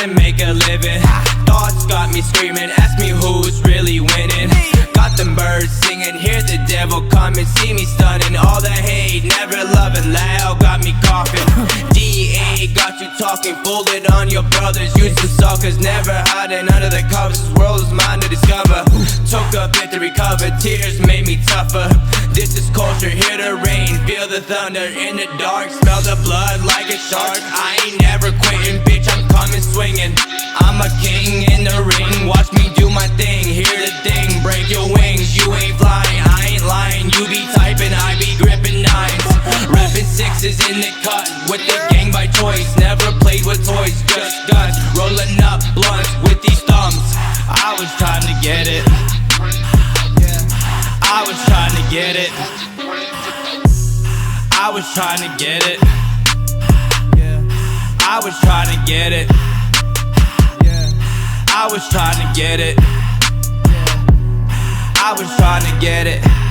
to make a living. Thoughts got me screaming, ask me who's really winning. Got them birds singing, hear the devil come and see me stunning. All the hate, never loving loud, got me coughing. DEA got you talking, folded on your brothers. Used to suckers, never hiding under the covers. This world is mine to discover. Took a bit to recover, tears made me tougher. This is culture, hear the rain, feel the thunder in the dark. Smell the blood like a shark. I ain't never quitting, bitch, I'm coming swinging. I'm a king in the ring, watch me do my thing. Hear the thing, break your wings, you ain't flying, I ain't lying. You be typing, I be gripping nines. Reppin' sixes in the cut, with the gang by choice. Never played with toys, just guns. Rolling up blunts with these thumbs. I was trying to get it, I was trying to get it, I was trying to get it, I was trying to get it, I was trying to get it, I was trying to get it.